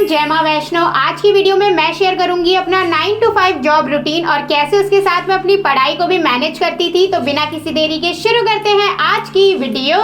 जय मां वैष्णव। आज की वीडियो में मैं शेयर करूंगी अपना 9 to 5 जॉब रूटीन और कैसे उसके साथ में अपनी पढ़ाई को भी मैनेज करती थी। तो बिना किसी देरी के शुरू करते हैं आज की वीडियो।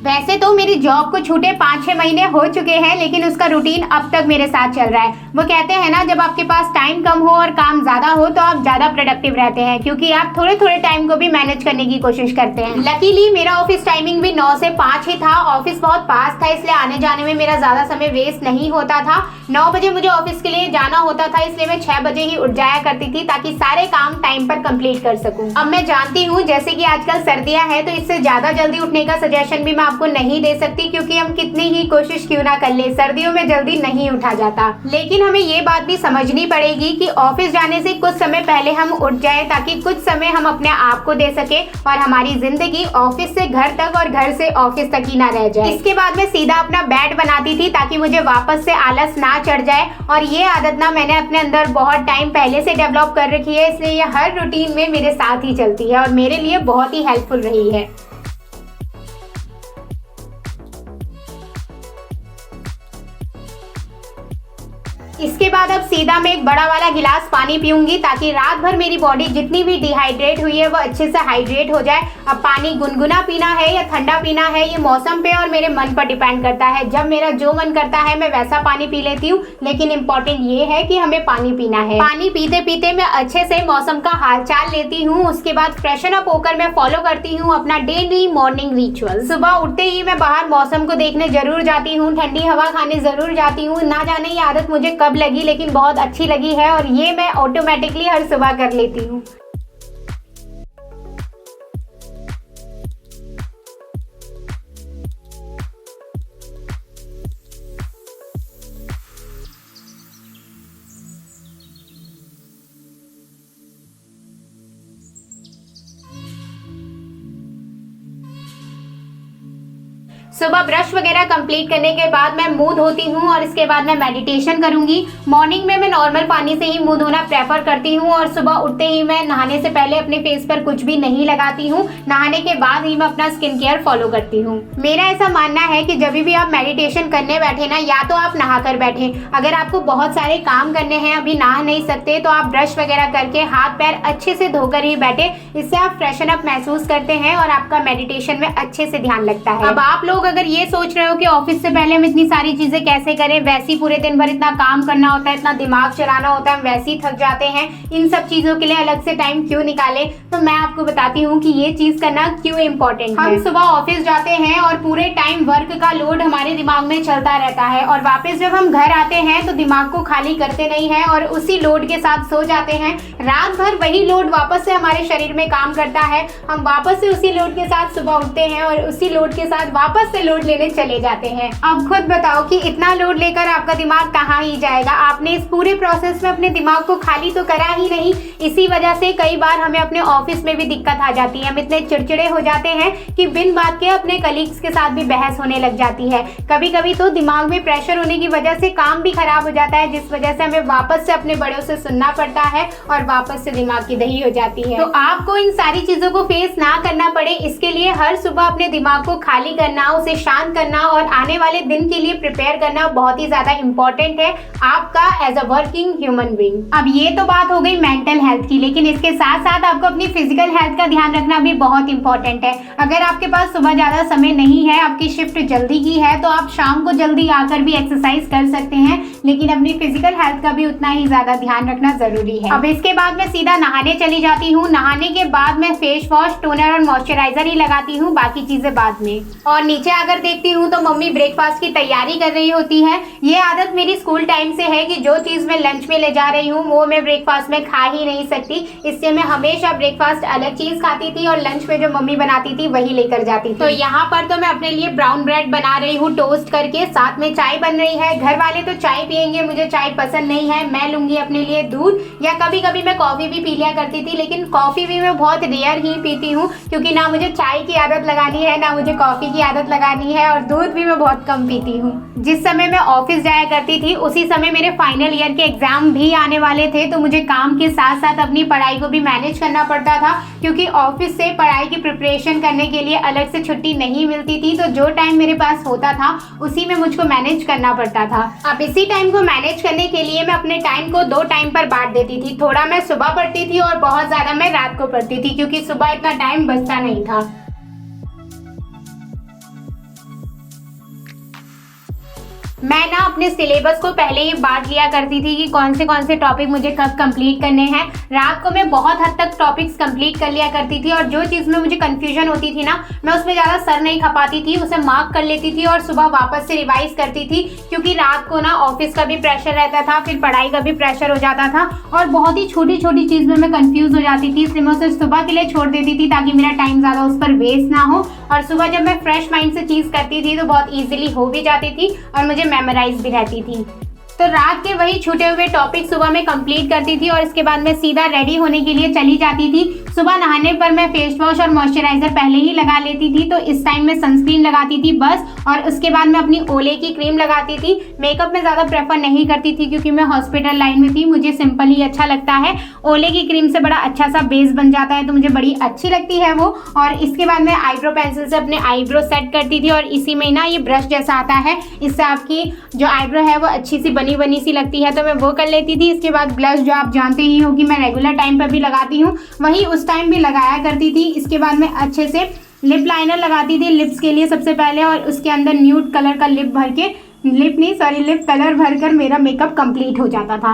वैसे तो मेरी जॉब को छूटे 5-6 महीने हो चुके हैं, लेकिन उसका रूटीन अब तक मेरे साथ चल रहा है। वो कहते हैं ना, जब आपके पास टाइम कम हो और काम ज्यादा हो तो आप ज्यादा प्रोडक्टिव रहते हैं, क्योंकि आप थोड़े थोड़े टाइम को भी मैनेज करने की कोशिश करते हैं। लकीली मेरा ऑफिस टाइमिंग भी 9 से 5 ही था। ऑफिस बहुत पास था, इसलिए आने जाने में मेरा ज्यादा समय वेस्ट नहीं होता था। 9 बजे मुझे ऑफिस के लिए जाना होता था, इसलिए मैं 6 बजे ही उठ जाया करती थी ताकि सारे काम टाइम पर कंप्लीट कर सकूं। अब मैं जानती हूँ जैसे कि आजकल सर्दियां हैं, तो इससे ज्यादा जल्दी उठने का सजेशन भी मैं आपको नहीं दे सकती, क्योंकि हम कितनी ही कोशिश क्यों ना कर ले, सर्दियों में जल्दी नहीं उठा जाता। लेकिन हमें ये बात भी समझनी पड़ेगी कि ऑफिस जाने से कुछ समय पहले हम उठ जाए, ताकि कुछ समय हम अपने आप को दे सके और हमारी जिंदगी ऑफिस से घर तक और घर से ऑफिस तक ही ना रह जाए। इसके बाद मैं सीधा अपना बेड बनाती थी ताकि मुझे वापस से आलस ना चढ़ जाए, और ये आदत ना मैंने अपने अंदर बहुत टाइम पहले से डेवलप कर रखी है, इसलिए ये हर रूटीन में मेरे साथ ही चलती है और मेरे लिए बहुत ही हेल्पफुल रही है। इसके बाद अब सीधा मैं एक बड़ा वाला गिलास पानी पीऊंगी, ताकि रात भर मेरी बॉडी जितनी भी डिहाइड्रेट हुई है वो अच्छे से हाइड्रेट हो जाए। अब पानी गुनगुना पीना है या ठंडा पीना है, ये मौसम पे और मेरे मन पर डिपेंड करता है। जब मेरा जो मन करता है मैं वैसा पानी पी लेती हूँ, लेकिन इम्पोर्टेंट ये है कि हमें पानी पीना है। पानी पीते पीते मैं अच्छे से मौसम का हालचाल लेती हूँ। उसके बाद फ्रेशन अप होकर मैं फॉलो करती हूँ अपना डेली मॉर्निंग रिचुअल। सुबह उठते ही मैं बाहर मौसम को देखने जरूर जाती हूँ, ठंडी हवा खाने जरूर जाती हूँ। ना जाने ये आदत मुझे कब लगी, लेकिन बहुत अच्छी लगी है और ये मैं ऑटोमेटिकली हर सुबह कर लेती हूँ। सुबह ब्रश वगैरह कंप्लीट करने के बाद मैं मुंह धोती हूँ और इसके बाद मैं मेडिटेशन करूंगी। मॉर्निंग में मैं नॉर्मल पानी से ही मुंह धोना प्रेफर करती हूँ और सुबह उठते ही मैं नहाने से पहले अपने फेस पर कुछ भी नहीं लगाती हूँ। नहाने के बाद ही मैं अपना स्किन केयर फॉलो करती हूँ। मेरा ऐसा मानना है कि जब भी आप मेडिटेशन करने बैठे ना, या तो आप नहा कर बैठे। अगर आपको बहुत सारे काम करने हैं, अभी नहा नहीं सकते, तो आप ब्रश वगैरह करके हाथ पैर अच्छे से धोकर ही बैठे। इससे आप फ्रेशन अप महसूस करते हैं और आपका मेडिटेशन में अच्छे से ध्यान लगता है। अब आप लोग अगर ये सोच रहे हो कि ऑफिस से पहले हम इतनी सारी चीजें कैसे करें, वैसे ही पूरे दिन भर इतना काम करना होता है, इतना दिमाग चलाना होता है, हम वैसे ही थक जाते हैं, इन सब चीजों के लिए अलग से टाइम क्यों निकालें, तो मैं आपको बताती हूँ कि ये चीज करना क्यों इम्पोर्टेंट है। हम सुबह ऑफिस जाते हैं और पूरे टाइम वर्क का लोड हमारे दिमाग में चलता रहता है, और वापस जब हम घर आते हैं तो दिमाग को खाली करते नहीं है और उसी लोड के साथ सो जाते हैं। रात भर वही लोड वापस से हमारे शरीर में काम करता है। हम वापस से उसी लोड के साथ सुबह उठते हैं और उसी लोड के साथ वापस से लोड लेने चले जाते हैं। अब खुद बताओ कि इतना लोड लेकर आपका दिमाग कहाँ ही जाएगा। आपने इस पूरे प्रोसेस में अपने दिमाग को खाली तो करा ही नहीं। इसी वजह से कई बार हमें अपने ऑफिस में भी दिक्कत आ जाती है। हम इतने चिड़चिड़े हो जाते हैं कि बिन बात के अपने कलीग्स के साथ भी बहस होने लग जाती है। कभी कभी तो दिमाग में प्रेशर होने की वजह से काम भी खराब हो जाता है, जिस वजह से हमें वापस से अपने बड़ों से सुनना पड़ता है और वापस से दिमाग की दही हो जाती है। तो आपको इन सारी चीजों को फेस ना करना पड़े, इसके लिए हर सुबह अपने दिमाग को खाली करना, उसे शांत करना और आने वाले दिन के लिए प्रिपेयर करना बहुत ही ज्यादा इंपॉर्टेंट है आपका as a working human being. अब ये तो बात हो गई मेंटल हेल्थ की, लेकिन इसके साथ साथ आपको अपनी फिजिकल हेल्थ का ध्यान रखना भी बहुत इंपॉर्टेंट है। अगर आपके पास सुबह ज्यादा समय नहीं है, आपकी शिफ्ट जल्दी की है, तो आप शाम को जल्दी आकर भी एक्सरसाइज कर सकते हैं, लेकिन अपनी फिजिकल हेल्थ का भी उतना ही ज्यादा ध्यान रखना जरूरी है। अब इसके बाद मैं सीधा नहाने चली जाती हूँ। नहाने के बाद मैं फेस वॉश, टोनर और मॉइस्चराइजर ही लगाती हूँ, बाकी चीजें बाद में। और नीचे अगर देखती हूँ तो मम्मी ब्रेकफास्ट की तैयारी कर रही होती है। ये आदत मेरी स्कूल टाइम से है कि जो चीज मैं लंच में ले जा रही हूँ वो मैं ब्रेकफास्ट में खा ही नहीं सकती, इससे मैं हमेशा ब्रेकफास्ट अलग चीज खाती थी और लंच में जो मम्मी बनाती थी वही लेकर जाती थी। तो यहाँ पर तो मैं अपने लिए ब्राउन ब्रेड बना रही हूँ टोस्ट करके, साथ में चाय बन रही है। घर वाले तो चाय पियेंगे, मुझे चाय पसंद नहीं है। मैं लूंगी अपने लिए दूध, या कभी कभी मैं कॉफी भी पी लिया करती थी, लेकिन कॉफी भी मैं बहुत रेयर ही पीती हूँ, क्योंकि ना मुझे चाय की आदत लगानी है ना मुझे कॉफी की आदत लगानी है और दूध भी मैं बहुत कम पीती हूँ। जिस समय मैं ऑफिस जाया करती थी उसी समय मेरे फाइनल ईयर के एग्जाम भी आने वाले थे, तो मुझे काम के साथ साथ अपनी पढ़ाई को भी मैनेज करना पड़ता था, क्योंकि ऑफिस से पढ़ाई की प्रिपरेशन करने के लिए अलग से छुट्टी नहीं मिलती थी। तो जो टाइम मेरे पास होता था उसी में मुझको मैनेज करना पड़ता था। अब इसी टाइम को मैनेज करने के लिए मैं अपने टाइम को 2 टाइम पर बांट देती थी। थोड़ा मैं सुबह पढ़ती थी और बहुत ज़्यादा मैं रात को पढ़ती थी, क्योंकि सुबह इतना टाइम बचता नहीं था। मैं ना अपने सिलेबस को पहले ही बांट लिया करती थी कि कौन से टॉपिक मुझे कब कंप्लीट करने हैं। रात को मैं बहुत हद तक टॉपिक्स कंप्लीट कर लिया करती थी, और जो चीज़ में मुझे कंफ्यूजन होती थी ना, मैं उसमें ज़्यादा सर नहीं खपाती थी, उसे मार्क कर लेती थी और सुबह वापस से रिवाइज करती थी। क्योंकि रात को ना ऑफिस का भी प्रेशर रहता था, फिर पढ़ाई का भी प्रेशर हो जाता था, और बहुत ही छोटी छोटी चीज़ में मैं कंफ्यूज हो जाती थी। इसलिए मैं उसे सुबह के लिए छोड़ देती थी ताकि मेरा टाइम ज़्यादा उस पर वेस्ट ना हो, और सुबह जब मैं फ्रेश माइंड से चीज़ करती थी तो बहुत ईजिली हो भी जाती थी और मुझे मेमोराइज भी रहती थी। तो रात के वही छूटे हुए टॉपिक सुबह में कंप्लीट करती थी और इसके बाद मैं सीधा रेडी होने के लिए चली जाती थी। सुबह नहाने पर मैं फेस वॉश और मॉइस्चराइजर पहले ही लगा लेती थी, तो इस टाइम में सनस्क्रीन लगाती थी बस, और उसके बाद मैं अपनी ओले की क्रीम लगाती थी। मेकअप में ज़्यादा प्रेफर नहीं करती थी क्योंकि मैं हॉस्पिटल लाइन में थी, मुझे सिंपल ही अच्छा लगता है। ओले की क्रीम से बड़ा अच्छा सा बेस बन जाता है, तो मुझे बड़ी अच्छी लगती है वो। और इसके बाद मैं आईब्रो पेंसिल से अपने आईब्रो सेट करती थी, और इसी में ना ये ब्रश जैसा आता है, इससे आपकी जो आईब्रो है वो अच्छी सी बनी बनी सी लगती है, तो मैं वो कर लेती थी। इसके बाद ब्लश, जो आप जानते ही हो कि मैं रेगुलर टाइम पर भी लगाती हूँ, वही उस टाइम भी लगाया करती थी। इसके बाद मैं अच्छे से लिप लाइनर लगाती थी लिप्स के लिए सबसे पहले, और उसके अंदर न्यूड कलर का लिप कलर भरकर मेरा मेकअप कंप्लीट हो जाता था।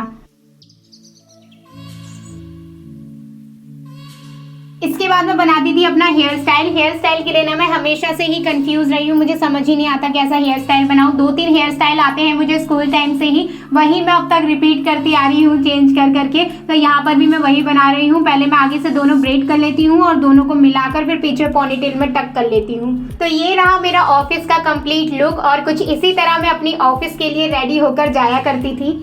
इसके बाद मैं बनाती थी अपना हेयर स्टाइल के लिए ना मैं हमेशा से ही कंफ्यूज रही हूँ, मुझे समझ ही नहीं आता कैसा हेयर स्टाइल बनाऊँ। 2-3 हेयर स्टाइल आते हैं मुझे स्कूल टाइम से ही, वही मैं अब तक रिपीट करती आ रही हूँ चेंज कर करके। तो यहाँ पर भी मैं वही बना रही हूँ। पहले मैं आगे से दोनों ब्रेड कर लेती हूँ और दोनों को मिलाकर फिर पीछे पोनीटेल में टक कर लेती हूँ। तो ये रहा मेरा ऑफिस का कंप्लीट लुक, और कुछ इसी तरह मैं अपनी ऑफिस के लिए रेडी होकर जाया करती थी।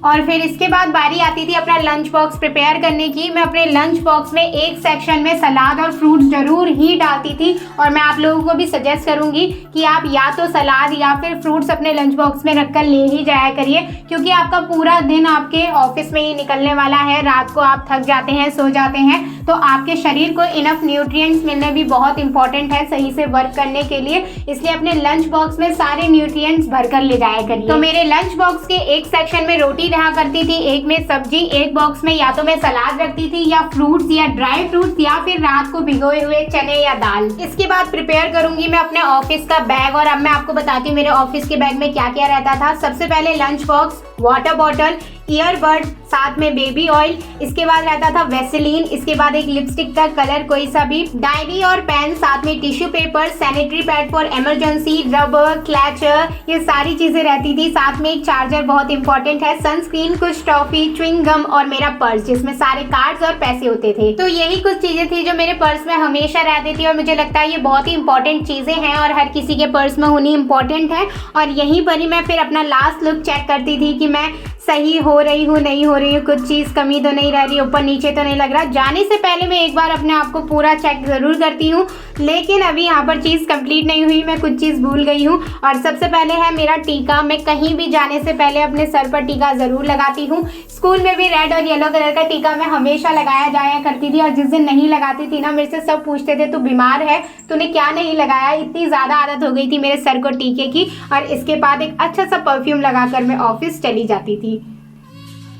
और फिर इसके बाद बारी आती थी अपना लंच बॉक्स प्रिपेयर करने की। मैं अपने लंच बॉक्स में एक सेक्शन में सलाद और फ्रूट्स जरूर ही डालती थी, और मैं आप लोगों को भी सजेस्ट करूंगी कि आप या तो सलाद या फिर फ्रूट्स अपने लंच बॉक्स में रखकर ले ही जाया करिए, क्योंकि आपका पूरा दिन आपके ऑफिस में ही निकलने वाला है। रात को आप थक जाते हैं, सो जाते हैं, तो आपके शरीर को इनफ न्यूट्रिएंट्स मिलने भी बहुत इंपॉर्टेंट है सही से वर्क करने के लिए। इसलिए अपने लंच बॉक्स में सारे न्यूट्रिएंट्स भरकर ले जाया करिए। तो मेरे लंच बॉक्स के एक सेक्शन में रोटी रहा करती थी, एक में सब्जी, एक बॉक्स में या तो मैं सलाद रखती थी या फ्रूट्स या ड्राई फ्रूट्स या फिर रात को भिगोए हुए चने या दाल। इसके बाद प्रिपेयर करूंगी मैं अपने ऑफिस का बैग, और अब मैं आपको बताती हूँ मेरे ऑफिस के बैग में क्या क्या रहता था। सबसे पहले lunch box, water bottle, earbud, साथ में बेबी ऑयल, इसके बाद रहता था वेसलीन, इसके बाद एक लिपस्टिक का कलर कोई सा भी, डायरी और पेन, साथ में tissue paper, sanitary pad for emergency, rubber, clutcher, ये सारी चीजें रहती थी। साथ में एक चार्जर बहुत इंपॉर्टेंट है, सनस्क्रीन, कुछ टॉफी, च्युइंग गम और मेरा पर्स जिसमें सारे कार्ड्स और पैसे होते थे। तो यही कुछ चीजें थी जो मेरे पर्स में हमेशा रहती थी, और मुझे लगता है ये बहुत ही इंपॉर्टेंट चीजें हैं और हर किसी के पर्स में होनी इंपॉर्टेंट है। और यहीं पर ही मैं फिर अपना लास्ट लुक चेक करती थी कि मैं सही हो रही हूँ, नहीं हो रही हूँ, कुछ चीज़ कमी तो नहीं रह रही, ऊपर नीचे तो नहीं लग रहा। जाने से पहले मैं एक बार अपने आप को पूरा चेक ज़रूर करती हूँ, लेकिन अभी यहाँ पर चीज़ कंप्लीट नहीं हुई, मैं कुछ चीज़ भूल गई हूँ। और सबसे पहले है मेरा टीका। मैं कहीं भी जाने से पहले अपने सर पर टीका ज़रूर लगाती हूँ। स्कूल में भी रेड और येलो कलर का टीका मैं हमेशा लगाया जाया करती थी, और जिस दिन नहीं लगाती थी ना, मेरे से सब पूछते थे तू बीमार है, तूने क्या नहीं लगाया। इतनी ज़्यादा आदत हो गई थी मेरे सर को टीके की। और इसके बाद एक अच्छा सा परफ्यूम लगाकर मैं ऑफिस चली जाती थी।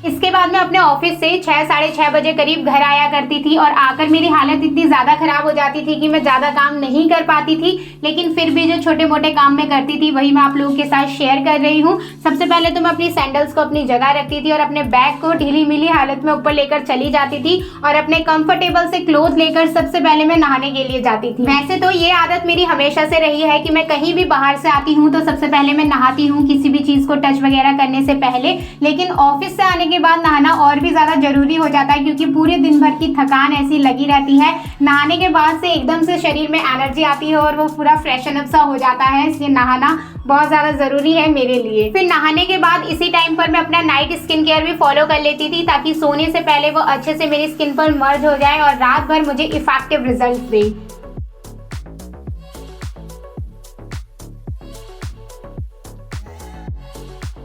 इसके बाद मैं अपने ऑफिस से 6-6:30 बजे करीब घर आया करती थी, और आकर मेरी हालत इतनी ज़्यादा ख़राब हो जाती थी कि मैं ज़्यादा काम नहीं कर पाती थी, लेकिन फिर भी जो छोटे मोटे काम मैं करती थी वही मैं आप लोगों के साथ शेयर कर रही हूँ। सबसे पहले तो मैं अपनी सैंडल्स को अपनी जगह रखती थी और अपने बैग को ढीली मिली हालत में ऊपर लेकर चली जाती थी, और अपने कंफर्टेबल से क्लोथ लेकर सबसे पहले मैं नहाने के लिए जाती थी। वैसे तो ये आदत मेरी हमेशा से रही है कि मैं कहीं भी बाहर से आती हूँ तो सबसे पहले मैं नहाती हूँ, किसी भी चीज़ को टच वगैरह करने से पहले। लेकिन ऑफिस से आने के बाद नहाना और भी ज़्यादा ज़रूरी हो जाता है, क्योंकि पूरे दिन भर की थकान ऐसी लगी रहती है। नहाने के बाद से एकदम से शरीर में एनर्जी आती है और वो पूरा फ्रेशन अप सा हो जाता है, इसलिए नहाना बहुत ज़्यादा ज़रूरी है मेरे लिए। फिर नहाने के बाद इसी टाइम पर मैं अपना नाइट स्किन केयर भी फॉलो कर लेती थी, ताकि सोने से पहले वो अच्छे से मेरी स्किन पर मर्ज हो जाए और रात भर मुझे इफेक्टिव रिजल्ट दे।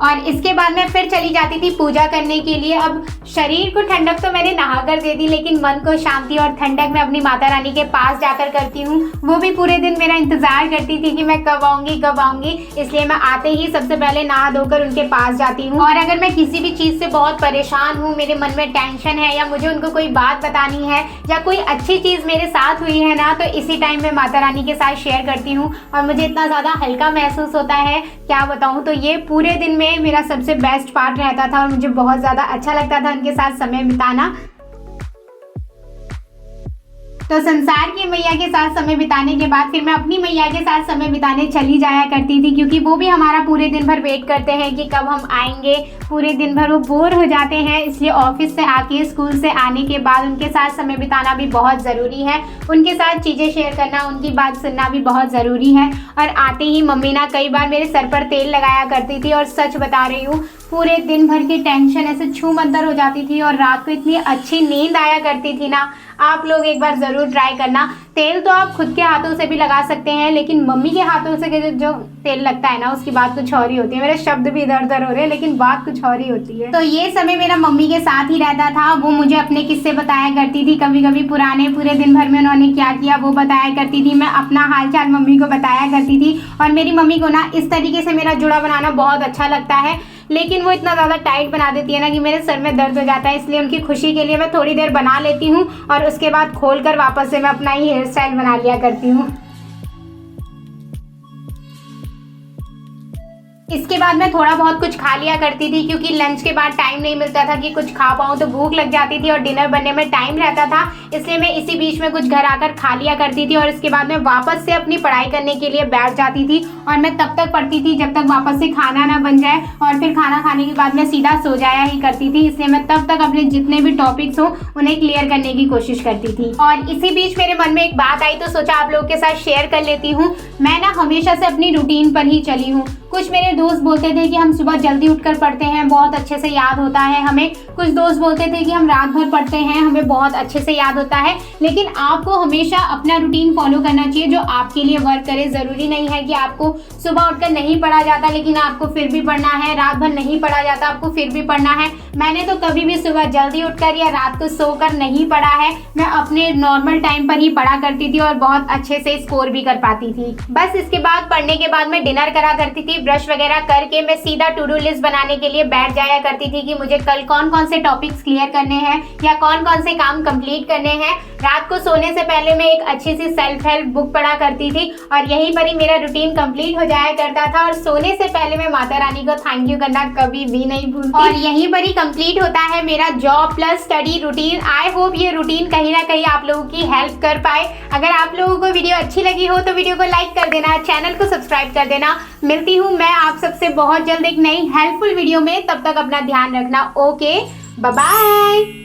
और इसके बाद मैं फिर चली जाती थी पूजा करने के लिए। अब शरीर को ठंडक तो मैंने नहा कर दे दी, लेकिन मन को शांति और ठंडक मैं अपनी माता रानी के पास जाकर करती हूँ। वो भी पूरे दिन मेरा इंतजार करती थी कि मैं कब आऊँगी, इसलिए मैं आते ही सबसे पहले नहा धोकर उनके पास जाती हूँ। और अगर मैं किसी भी चीज़ से बहुत परेशान हूँ, मेरे मन में टेंशन है या मुझे उनको कोई बात बतानी है या कोई अच्छी चीज़ मेरे साथ हुई है ना, तो इसी टाइम मैं माता रानी के साथ शेयर करती हूँ और मुझे इतना ज़्यादा हल्का महसूस होता है, क्या बताऊँ। तो ये पूरे दिन में मेरा सबसे बेस्ट पार्ट रहता था और मुझे बहुत ज़्यादा अच्छा लगता था उनके साथ समय बिताना। तो संसार की मैया के साथ समय बिताने के बाद फिर मैं अपनी मैया के साथ समय बिताने चली जाया करती थी, क्योंकि वो भी हमारा पूरे दिन भर वेट करते हैं कि कब हम आएंगे। पूरे दिन भर वो बोर हो जाते हैं, इसलिए ऑफिस से आके, स्कूल से आने के बाद उनके साथ समय बिताना भी बहुत ज़रूरी है। उनके साथ चीज़ें शेयर करना, उनकी बात सुनना भी बहुत ज़रूरी है। और आते ही मम्मी ना कई बार मेरे सर पर तेल लगाया करती थी, और सच बता रही हूँ, पूरे दिन भर की टेंशन ऐसे छू मंतर हो जाती थी और रात को इतनी अच्छी नींद आया करती थी ना। आप लोग एक बार ज़रूर ट्राई करना। तेल तो आप खुद के हाथों से भी लगा सकते हैं, लेकिन मम्मी के हाथों से जो तेल लगता है ना, उसकी बात कुछ और ही होती है। मेरे शब्द भी इधर उधर हो रहे हैं, लेकिन बात कुछ और ही होती है। तो ये समय मेरा मम्मी के साथ ही रहता था। वो मुझे अपने किस्से बताया करती थी, कभी कभी पुराने, पूरे दिन भर में उन्होंने क्या किया वो बताया करती थी। मैं अपना हालचाल मम्मी को बताया करती थी, और मेरी मम्मी को ना इस तरीके से मेरा जुड़ा बनाना बहुत अच्छा लगता है, लेकिन वो इतना ज़्यादा टाइट बना देती है ना कि मेरे सर में दर्द हो जाता है। इसलिए उनकी खुशी के लिए मैं थोड़ी देर बना लेती हूँ और उसके बाद खोलकर वापस से मैं अपना ही हेयर स्टाइल बना लिया करती हूँ। इसके बाद मैं थोड़ा बहुत कुछ खा लिया करती थी, क्योंकि लंच के बाद टाइम नहीं मिलता था कि कुछ खा पाऊँ, तो भूख लग जाती थी और डिनर बनने में टाइम रहता था। इसलिए मैं इसी बीच में कुछ घर आकर खा लिया करती थी, और इसके बाद मैं वापस से अपनी पढ़ाई करने के लिए बैठ जाती थी। और मैं तब तक पढ़ती थी जब तक वापस से खाना ना बन जाए, और फिर खाना खाने के बाद मैं सीधा सो जाया ही करती थी। इसलिए मैं तब तक अपने जितने भी टॉपिक्स हो उन्हें क्लियर करने की कोशिश करती थी। और इसी बीच मेरे मन में एक बात आई, तो सोचा आप लोगों के साथ शेयर कर लेती हूँ। मैं ना हमेशा से अपनी रूटीन पर ही चली हूँ। कुछ मेरे दोस्त बोलते थे कि हम सुबह जल्दी उठकर पढ़ते हैं, बहुत अच्छे से याद होता है हमें। कुछ दोस्त बोलते थे कि हम रात भर पढ़ते हैं, हमें बहुत अच्छे से याद होता है। लेकिन आपको हमेशा अपना रूटीन फॉलो करना चाहिए जो आपके लिए वर्क करे। ज़रूरी नहीं है कि आपको सुबह उठकर नहीं पढ़ा जाता लेकिन आपको फिर भी पढ़ना है, रात भर नहीं पढ़ा जाता आपको फिर भी पढ़ना है। मैंने तो कभी भी सुबह जल्दी उठकर या रात को सोकर नहीं पढ़ा है। मैं अपने नॉर्मल टाइम पर ही पढ़ा करती थी और बहुत अच्छे से स्कोर भी कर पाती थी। बस इसके बाद पढ़ने के बाद मैं डिनर करा करती थी। ब्रश वगैरह करके मैं सीधा टू डू लिस्ट बनाने के लिए बैठ जाया करती थी कि मुझे कल कौन कौन से टॉपिक्स क्लियर करने हैं या कौन कौन से काम कंप्लीट करने हैं। रात को सोने से पहले मैं एक अच्छी सी सेल्फ हेल्प बुक पढ़ा करती थी और यहीं पर ही मेरा रूटीन कंप्लीट हो जाया करता था। और सोने से पहले मैं माता रानी को थैंक यू करना कभी भी नहीं भूलती। और यहीं पर ही कंप्लीट होता है मेरा job plus study routine. I hope ये रूटीन कहीं ना कहीं आप लोगों की हेल्प कर पाए। अगर आप लोगों को वीडियो अच्छी लगी हो तो वीडियो को लाइक कर देना, चैनल को सब्सक्राइब कर देना। मिलती हूँ मैं आप सबसे बहुत जल्द एक नई हेल्पफुल वीडियो में। तब तक अपना ध्यान रखना। Okay, bye bye.